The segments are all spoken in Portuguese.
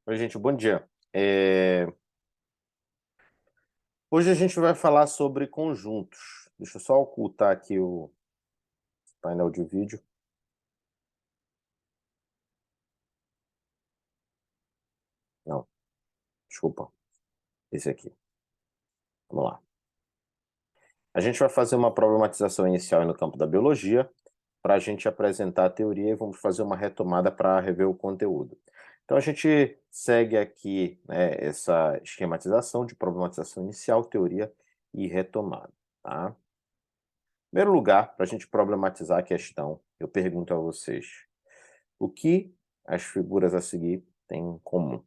Oi, gente, bom dia. Hoje a gente vai falar sobre conjuntos. Deixa eu só ocultar aqui o painel de vídeo. Não, desculpa. Esse aqui. Vamos lá. A gente vai fazer uma problematização inicial no campo da biologia para a gente apresentar a teoria e vamos fazer uma retomada para rever o conteúdo. Então a gente segue aqui, né, essa esquematização de problematização inicial, teoria e retomada, tá? Em primeiro lugar, para a gente problematizar a questão, eu pergunto a vocês: o que as figuras a seguir têm em comum?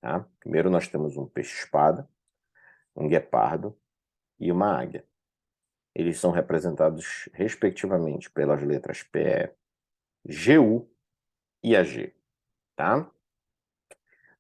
Tá? Primeiro, nós temos um peixe-espada, um guepardo e uma águia. Eles são representados, respectivamente, pelas letras PE, GU e AG. Tá?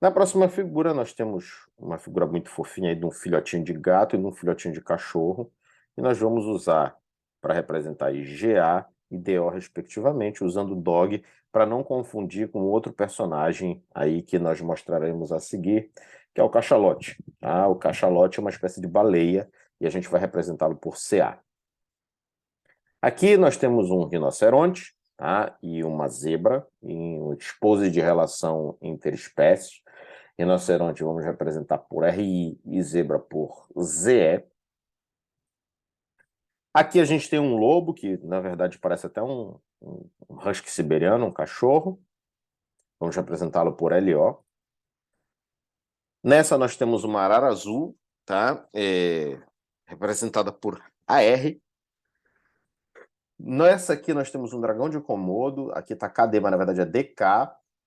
Na próxima figura, nós temos uma figura muito fofinha aí de um filhotinho de gato e de um filhotinho de cachorro, e nós vamos usar para representar aí GA e DO, respectivamente, usando dog para não confundir com outro personagem aí que nós mostraremos a seguir, que é o cachalote. Tá? O cachalote é uma espécie de baleia e a gente vai representá-lo por CA. Aqui nós temos um rinoceronte, tá? E uma zebra, em um expose de relação interespécies. Rinoceronte vamos representar por RI e zebra por ZE. Aqui a gente tem um lobo, que na verdade parece até um husky siberiano, um cachorro. Vamos representá-lo por LO. Nessa nós temos uma arara azul, tá? Representada por AR. Nessa aqui nós temos um dragão de Komodo. Aqui está KD, mas na verdade é DK,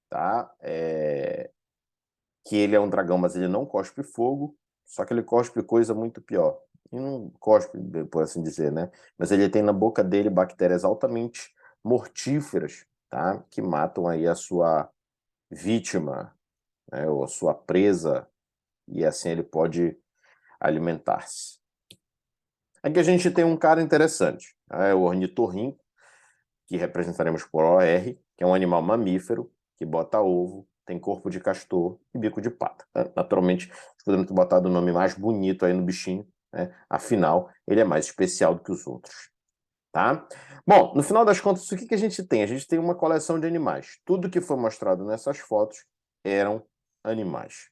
tá? Que ele é um dragão, mas ele não cospe fogo, só que ele cospe coisa muito pior. E não cospe, por assim dizer, né? Mas ele tem na boca dele bactérias altamente mortíferas, tá? Que matam aí a sua vítima, né? Ou a sua presa, e assim ele pode alimentar-se. Aqui a gente tem um cara interessante, é o ornitorrinco, que representaremos por OR, que é um animal mamífero, que bota ovo, tem corpo de castor e bico de pata. Naturalmente, podemos ter botado o nome mais bonito aí no bichinho, né? Afinal, ele é mais especial do que os outros. Tá? Bom, no final das contas, o que a gente tem? A gente tem uma coleção de animais. Tudo que foi mostrado nessas fotos eram animais.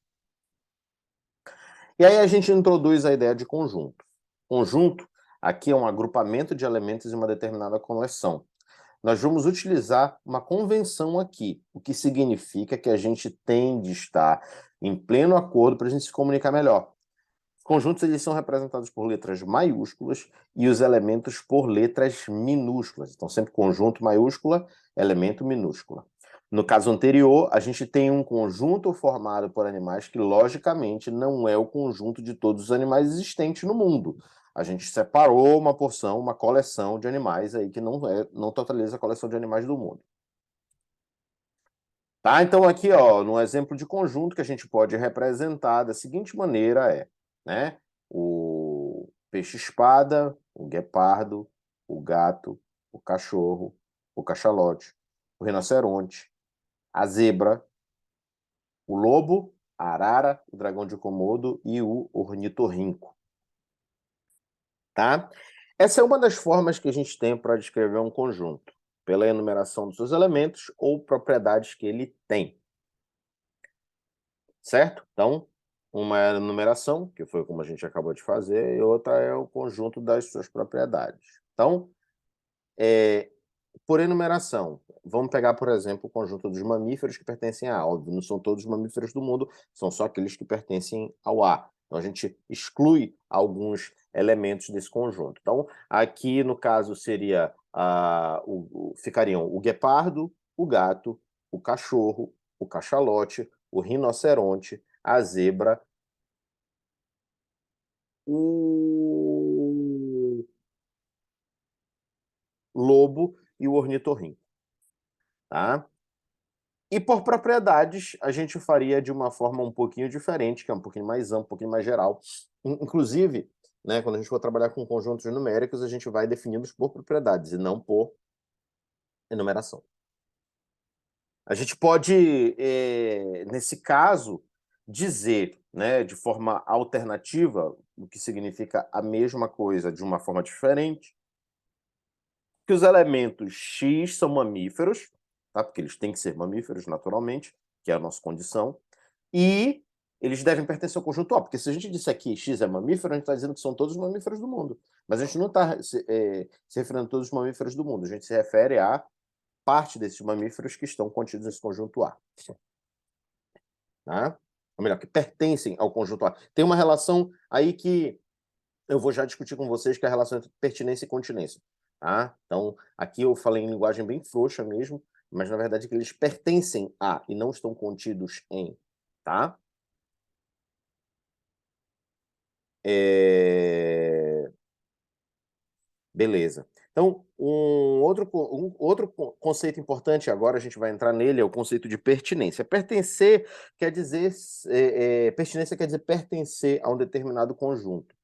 E aí a gente introduz a ideia de conjunto. Conjunto, aqui é um agrupamento de elementos em uma determinada coleção. Nós vamos utilizar uma convenção aqui, o que significa que a gente tem de estar em pleno acordo para a gente se comunicar melhor. Os conjuntos eles são representados por letras maiúsculas e os elementos por letras minúsculas. Então, sempre conjunto maiúscula, elemento minúscula. No caso anterior, a gente tem um conjunto formado por animais que, logicamente, não é o conjunto de todos os animais existentes no mundo. A gente separou uma porção, uma coleção de animais aí que não totaliza a coleção de animais do mundo. Tá? Então, aqui, ó, no exemplo de conjunto que a gente pode representar da seguinte maneira né, o peixe-espada, o guepardo, o gato, o cachorro, o cachalote, o rinoceronte, a zebra, o lobo, a arara, o dragão de Komodo e o ornitorrinco. Tá? Essa é uma das formas que a gente tem para descrever um conjunto, pela enumeração dos seus elementos ou propriedades que ele tem. Certo? Então, uma é a numeração, que foi como a gente acabou de fazer, e outra é o conjunto das suas propriedades. Então, por enumeração, vamos pegar, por exemplo, o conjunto dos mamíferos que pertencem a A. Óbvio, não são todos os mamíferos do mundo, são só aqueles que pertencem ao A. Então, a gente exclui alguns elementos desse conjunto. Então, aqui, no caso, seria ficariam o guepardo, o gato, o cachorro, o cachalote, o rinoceronte, a zebra, o lobo e o ornitorrinco, tá? E por propriedades, a gente faria de uma forma um pouquinho diferente, que é um pouquinho mais amplo, um pouquinho mais geral. Inclusive, né, quando a gente for trabalhar com conjuntos numéricos, a gente vai defini-los por propriedades e não por enumeração. A gente pode, nesse caso, dizer, né, de forma alternativa, o que significa a mesma coisa de uma forma diferente, que os elementos X são mamíferos, tá? Porque eles têm que ser mamíferos naturalmente, que é a nossa condição, e eles devem pertencer ao conjunto O, porque se a gente disser que X é mamífero, a gente está dizendo que são todos os mamíferos do mundo. Mas a gente não está se referindo a todos os mamíferos do mundo, a gente se refere a parte desses mamíferos que estão contidos nesse conjunto A. Tá? Ou melhor, que pertencem ao conjunto A. Tem uma relação aí que eu vou já discutir com vocês, que é a relação entre pertinência e continência. Tá? Então, aqui eu falei em linguagem bem frouxa mesmo, mas na verdade é que eles pertencem a e não estão contidos em. Tá? Beleza. Então, um outro conceito importante, agora a gente vai entrar nele, é o conceito de pertinência. Pertencer quer dizer, pertinência quer dizer pertencer a um determinado conjunto.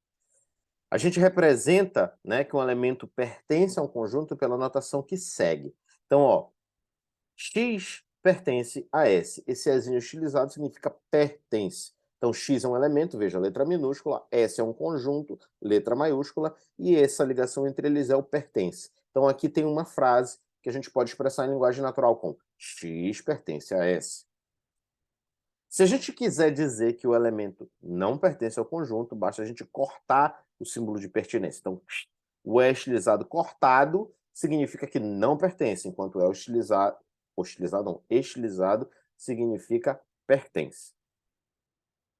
A gente representa, né, que um elemento pertence a um conjunto pela notação que segue. Então, ó, X pertence a S. Esse Szinho estilizado significa pertence. Então, X é um elemento, veja, letra minúscula, S é um conjunto, letra maiúscula, e essa ligação entre eles é o pertence. Então, aqui tem uma frase que a gente pode expressar em linguagem natural com X pertence a S. Se a gente quiser dizer que o elemento não pertence ao conjunto, basta a gente cortar o símbolo de pertinência. Então, o E estilizado cortado significa que não pertence, enquanto o E estilizado significa pertence.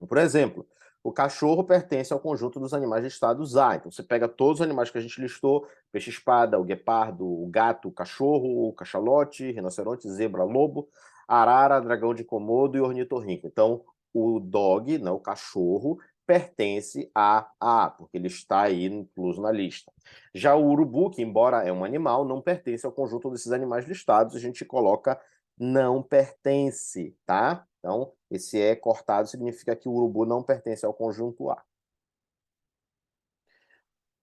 Por exemplo, o cachorro pertence ao conjunto dos animais listados A. Então, você pega todos os animais que a gente listou, peixe-espada, o guepardo, o gato, o cachorro, o cachalote, rinoceronte, zebra, lobo, arara, dragão de Komodo e ornitorrinco. Então, o dog, né, o cachorro, pertence a A, porque ele está aí incluso na lista. Já o urubu, que embora é um animal, não pertence ao conjunto desses animais listados, a gente coloca não pertence, tá? Então, esse E cortado significa que o urubu não pertence ao conjunto A.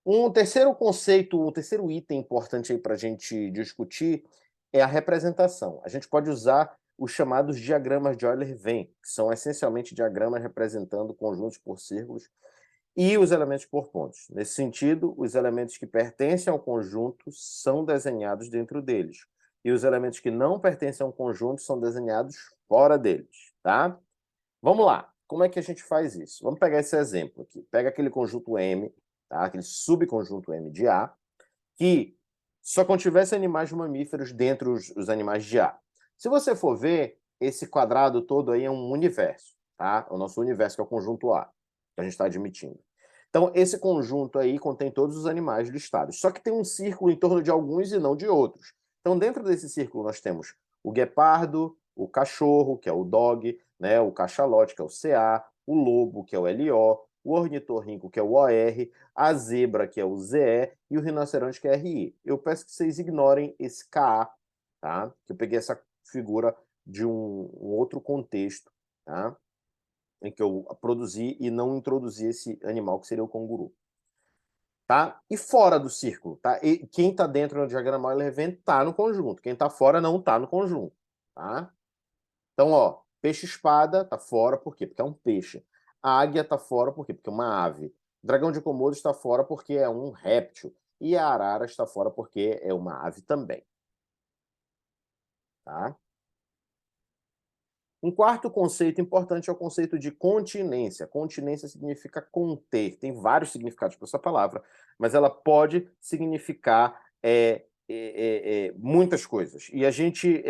Um terceiro conceito, um terceiro item importante aí para a gente discutir é a representação. A gente pode usar os chamados diagramas de Euler-Venn, que são essencialmente diagramas representando conjuntos por círculos e os elementos por pontos. Nesse sentido, os elementos que pertencem ao conjunto são desenhados dentro deles, e os elementos que não pertencem ao conjunto são desenhados fora deles, tá? Vamos lá. Como é que a gente faz isso? Vamos pegar esse exemplo aqui. Pega aquele conjunto M, tá? Aquele subconjunto M de A, que só contivesse animais mamíferos dentro os animais de A. Se você for ver, esse quadrado todo aí é um universo, tá? O nosso universo, que é o conjunto A, que a gente está admitindo. Então, esse conjunto aí contém todos os animais listados. Só que tem um círculo em torno de alguns e não de outros. Então, dentro desse círculo, nós temos o guepardo, o cachorro, que é o dog, né? O cachalote, que é o CA, o lobo, que é o LO, o ornitorrinco, que é o OR, a zebra, que é o ZE, e o rinoceronte, que é RI. Eu peço que vocês ignorem esse KA, tá? Que eu peguei essa figura de um outro contexto, tá? Em que eu produzi e não introduzi esse animal, que seria o canguru. Tá? E fora do círculo, tá? E quem está dentro do diagrama Euler-Venn está no conjunto. Quem está fora não está no conjunto, tá? Então, ó, peixe-espada está fora, por quê? Porque é um peixe. A águia está fora, por quê? Porque é uma ave. O dragão de Komodo está fora porque é um réptil. E a arara está fora porque é uma ave também, tá? Um quarto conceito importante é o conceito de continência. Continência significa conter. Tem vários significados para essa palavra, mas ela pode significar muitas coisas. E a gente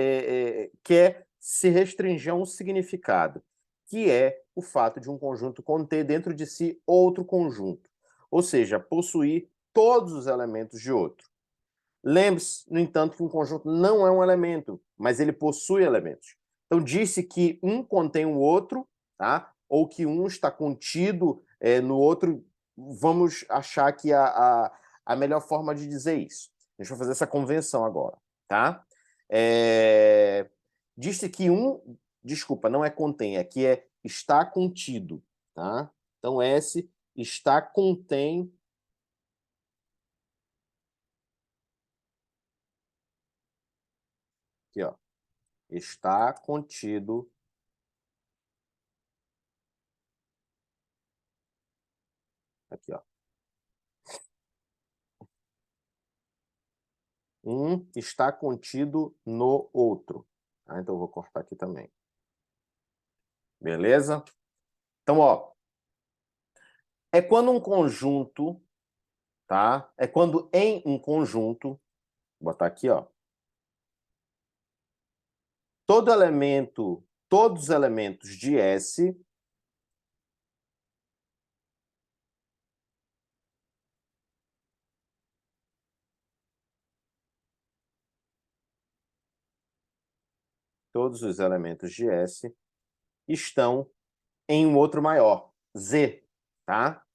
quer se restringir a um significado, que é o fato de um conjunto conter dentro de si outro conjunto. Ou seja, possuir todos os elementos de outro. Lembre-se, no entanto, que um conjunto não é um elemento, mas ele possui elementos. Então, disse que um contém o outro, tá? Ou que um está contido no outro. Vamos achar que a melhor forma de dizer isso. Deixa eu fazer essa convenção agora, tá? Disse que um, desculpa, não é contém, aqui é está contido, tá? Então, S está contém. Aqui, ó. está contido aqui, ó. Um está contido no outro. Tá? Então, eu vou cortar aqui também. Beleza? Então, ó, é quando um conjunto, tá? É quando em um conjunto, vou botar aqui, ó. Todos os elementos de S todos os elementos de S estão em um outro maior, Z, tá?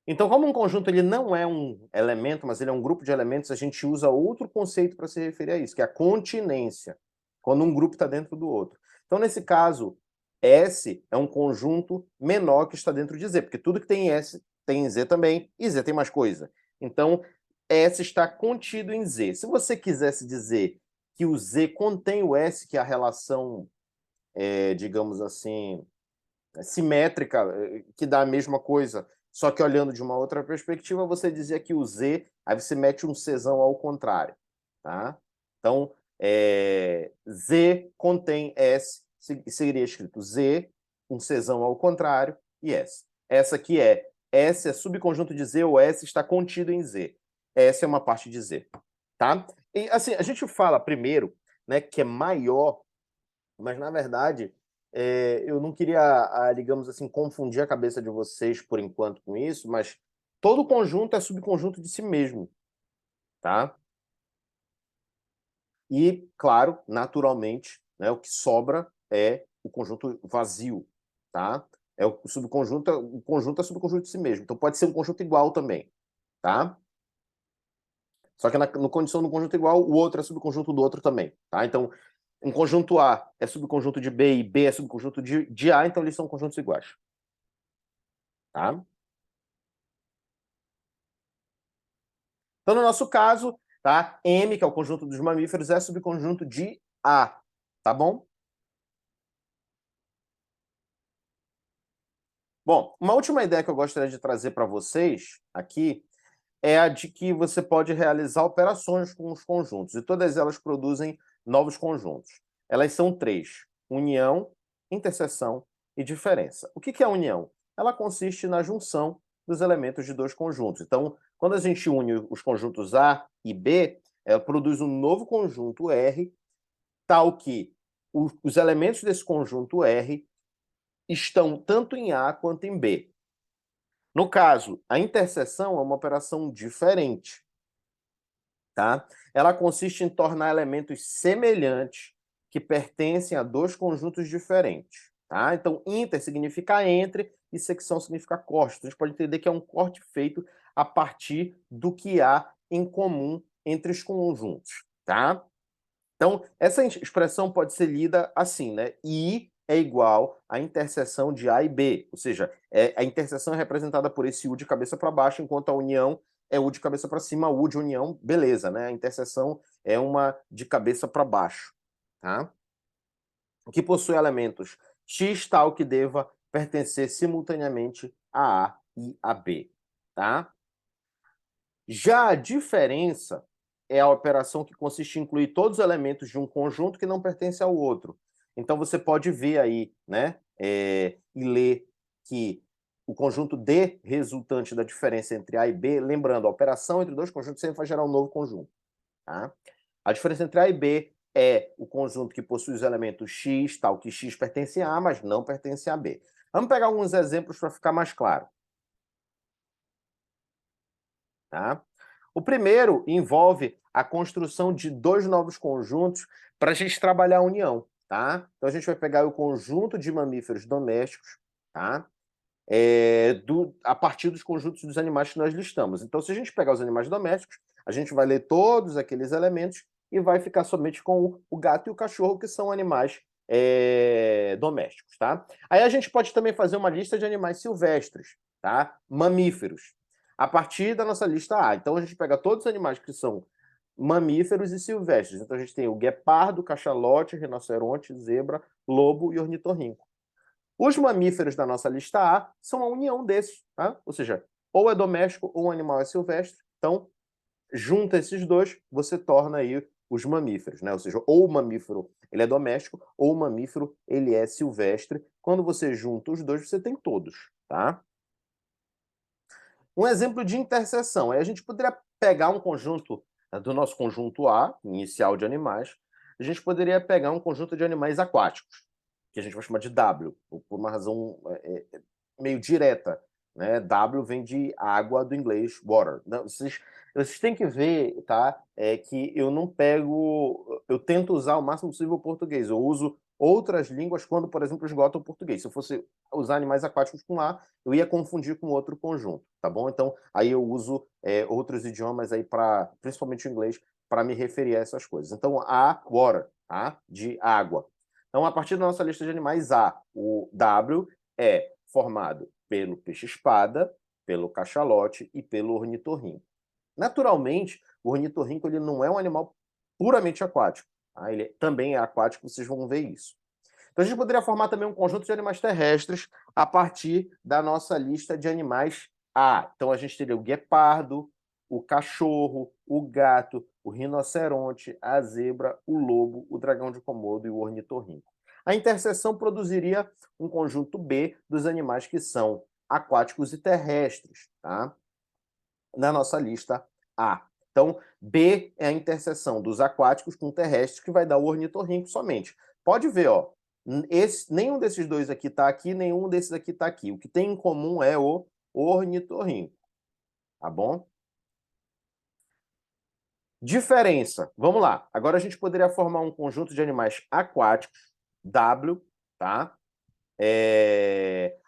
Então, como um conjunto ele não é um elemento, mas ele é um grupo de elementos, a gente usa outro conceito para se referir a isso, que é a continência, quando um grupo está dentro do outro. Então, nesse caso, S é um conjunto menor que está dentro de Z, porque tudo que tem S tem em Z também, e Z tem mais coisa. Então, S está contido em Z. Se você quisesse dizer que o Z contém o S, que é a relação, digamos assim, simétrica, que dá a mesma coisa, só que olhando de uma outra perspectiva, você dizia que o Z, aí você mete um Czão ao contrário, tá? Então, Z contém S, seria escrito Z, um Czão ao contrário, e S. Essa aqui é, S é subconjunto de Z, ou S está contido em Z. Essa é uma parte de Z, tá? E, assim, a gente fala primeiro, né, que é maior, mas, na verdade, eu não queria, digamos assim, confundir a cabeça de vocês por enquanto com isso, mas todo conjunto é subconjunto de si mesmo, tá? E, claro, naturalmente, né, o que sobra é o conjunto vazio, tá? O conjunto é subconjunto de si mesmo. Então pode ser um conjunto igual também, tá? Só que na condição do conjunto igual, o outro é subconjunto do outro também, tá? Então, um conjunto A é subconjunto de B e B é subconjunto de A, então eles são conjuntos iguais, tá? Então, no nosso caso, tá? M, que é o conjunto dos mamíferos, é subconjunto de A, tá bom? Bom, uma última ideia que eu gostaria de trazer para vocês aqui é a de que você pode realizar operações com os conjuntos, e todas elas produzem novos conjuntos. Elas são três: união, interseção e diferença. O que é a união? Ela consiste na junção dos elementos de dois conjuntos. Então, quando a gente une os conjuntos A e B, ela produz um novo conjunto R, tal que os elementos desse conjunto R estão tanto em A quanto em B. No caso, a interseção é uma operação diferente, tá? Ela consiste em tornar elementos semelhantes que pertencem a dois conjuntos diferentes, tá? Então, inter significa entre e secção significa corte. Então, a gente pode entender que é um corte feito a partir do que há em comum entre os conjuntos, tá? Então, essa expressão pode ser lida assim, né? I é igual à interseção de A e B, ou seja, a interseção é representada por esse U de cabeça para baixo, enquanto a união é U de cabeça para cima, U de união, beleza, né? A interseção é uma de cabeça para baixo, tá? O que possui elementos X tal que deva pertencer simultaneamente a A e a B, tá? Já a diferença é a operação que consiste em incluir todos os elementos de um conjunto que não pertence ao outro. Então você pode ver aí, né, e ler que o conjunto D resultante da diferença entre A e B, lembrando, a operação entre dois conjuntos sempre vai gerar um novo conjunto, tá? A diferença entre A e B é o conjunto que possui os elementos X, tal que X pertence a A, mas não pertence a B. Vamos pegar alguns exemplos para ficar mais claro, tá? O primeiro envolve a construção de dois novos conjuntos para a gente trabalhar a união, tá? Então a gente vai pegar o conjunto de mamíferos domésticos, tá? A partir dos conjuntos dos animais que nós listamos. Então, se a gente pegar os animais domésticos, a gente vai ler todos aqueles elementos e vai ficar somente com o gato e o cachorro, que são animais domésticos, tá? Aí a gente pode também fazer uma lista de animais silvestres, tá? Mamíferos, a partir da nossa lista A. Então a gente pega todos os animais que são mamíferos e silvestres. Então, a gente tem o guepardo, cachalote, rinoceronte, zebra, lobo e ornitorrinco. Os mamíferos da nossa lista A são a união desses, tá? Ou seja, ou é doméstico ou o animal é silvestre. Então, junta esses dois, você torna aí os mamíferos, né? Ou seja, ou o mamífero ele é doméstico, ou o mamífero ele é silvestre. Quando você junta os dois, você tem todos, tá? Um exemplo de interseção é a gente poderia pegar um conjunto do nosso conjunto A, inicial de animais, a gente poderia pegar um conjunto de animais aquáticos, que a gente vai chamar de W, por uma razão meio direta, né? W vem de água do inglês water. Não, vocês têm que ver, tá? Que eu não pego, eu tento usar o máximo possível o português. Eu uso outras línguas quando, por exemplo, esgoto o português. Se eu fosse usar animais aquáticos com A, eu ia confundir com outro conjunto, tá bom? Então, aí eu uso outros idiomas aí para, principalmente o inglês, para me referir a essas coisas. Então, A, water, tá? De água. Então, a partir da nossa lista de animais A, o W é formado pelo peixe-espada, pelo cachalote e pelo ornitorrinco. Naturalmente, o ornitorrinco ele não é um animal puramente aquático. Tá? Ele também é aquático, vocês vão ver isso. Então, a gente poderia formar também um conjunto de animais terrestres a partir da nossa lista de animais A. Então, a gente teria o guepardo, o cachorro, o gato, o rinoceronte, a zebra, o lobo, o dragão de Komodo e o ornitorrinco. A interseção produziria um conjunto B dos animais que são aquáticos e terrestres, tá? Na nossa lista A. Então, B é a interseção dos aquáticos com terrestres, que vai dar o ornitorrinco somente. Pode ver, ó, nenhum desses dois aqui está aqui, nenhum desses aqui está aqui. O que tem em comum é o ornitorrinco, tá bom? Diferença. Vamos lá. Agora a gente poderia formar um conjunto de animais aquáticos, W, tá?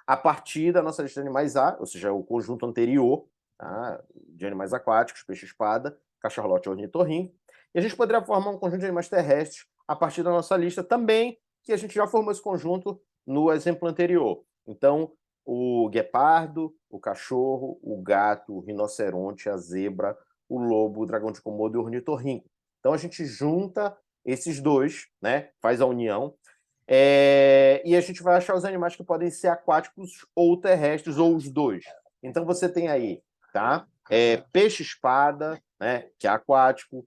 A partir da nossa lista de animais A, ou seja, o conjunto anterior, tá? De animais aquáticos, peixe-espada, cachorrote e ornitorrinco. E a gente poderia formar um conjunto de animais terrestres a partir da nossa lista também, que a gente já formou esse conjunto no exemplo anterior. Então, o guepardo, o cachorro, o gato, o rinoceronte, a zebra, o lobo, o dragão de Komodo e o ornitorrinco. Então, a gente junta esses dois, né? Faz a união. E a gente vai achar os animais que podem ser aquáticos ou terrestres, ou os dois. Então, você tem aí, tá? Peixe-espada, né? Que é aquático,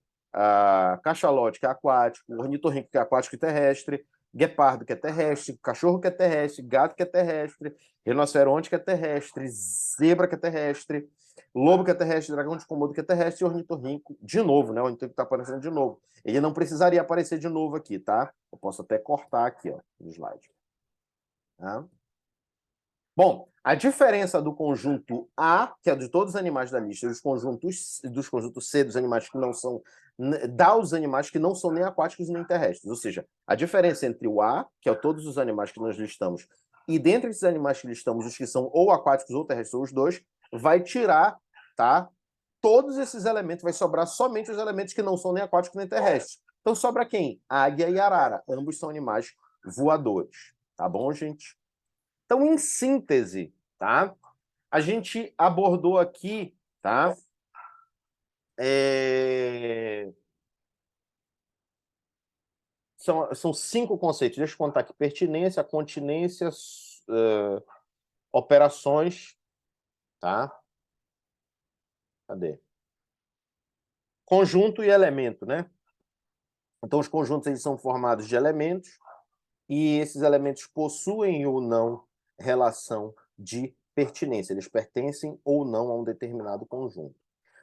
cachalote, que é aquático, ornitorrinco, que é aquático e terrestre, guepardo, que é terrestre, cachorro, que é terrestre, gato, que é terrestre, rinoceronte, que é terrestre, zebra, que é terrestre, lobo, que é terrestre, dragão de Komodo, que é terrestre, e ornitorrinco, de novo, né? O ornitorrinco está aparecendo de novo. Ele não precisaria aparecer de novo aqui, tá? Eu posso até cortar aqui, ó, no slide. Tá? Bom, a diferença do conjunto A, que é de todos os animais da lista, dos conjuntos C, dos animais que não são, dá os animais que não são nem aquáticos nem terrestres. Ou seja, a diferença entre o A, que é todos os animais que nós listamos, e dentre esses animais que listamos, os que são ou aquáticos ou terrestres, ou os dois, vai tirar, tá? Todos esses elementos, vai sobrar somente os elementos que não são nem aquáticos nem terrestres. Então sobra quem? Águia e arara. Ambos são animais voadores. Tá bom, gente? Então, em síntese, tá? A gente abordou aqui, tá? São 5 conceitos. Deixa eu contar aqui. Pertinência, continência, operações, tá? Cadê? Conjunto e elemento, né? Então, os conjuntos eles são formados de elementos e esses elementos possuem ou não relação de pertinência. Eles pertencem ou não a um determinado conjunto.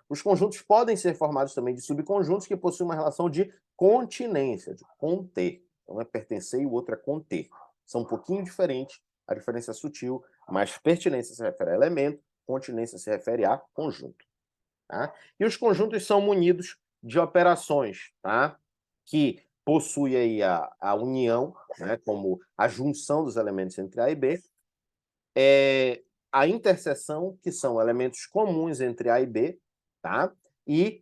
Os conjuntos podem ser formados também de subconjuntos que possuem uma relação de continência, de conter. Um é pertencer e o outro é conter. São um pouquinho diferentes, a diferença é sutil, mas pertinência se refere a elemento, continência se refere a conjunto. Tá? E os conjuntos são munidos de operações, tá? Que possui aí a união, né? Como a junção dos elementos entre A e B, a interseção, que são elementos comuns entre A e B, tá? E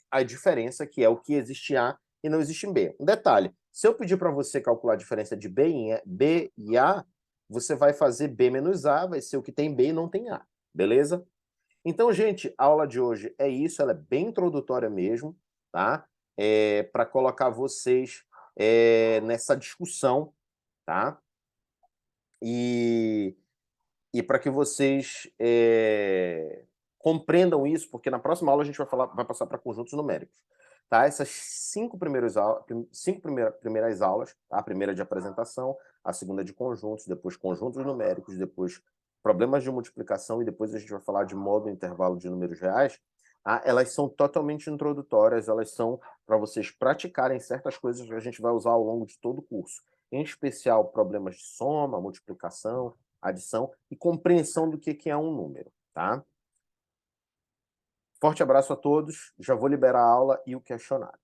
a diferença, que é o que existe em A e não existe em B. Um detalhe, se eu pedir para você calcular a diferença de B e A, você vai fazer B menos A, vai ser o que tem B e não tem A, beleza? Então, gente, a aula de hoje é isso, ela é bem introdutória mesmo, tá? Para colocar vocês nessa discussão, tá? E para que vocês compreendam isso, porque na próxima aula a gente vai passar para conjuntos numéricos. Tá? Essas primeiras aulas, tá? A primeira de apresentação, a segunda de conjuntos, depois conjuntos numéricos, depois problemas de multiplicação e depois a gente vai falar de modo intervalo de números reais. Tá? Elas são totalmente introdutórias, elas são para vocês praticarem certas coisas que a gente vai usar ao longo de todo o curso. Em especial, problemas de soma, multiplicação, adição e compreensão do que é um número, tá? Forte abraço a todos, já vou liberar a aula e o questionário.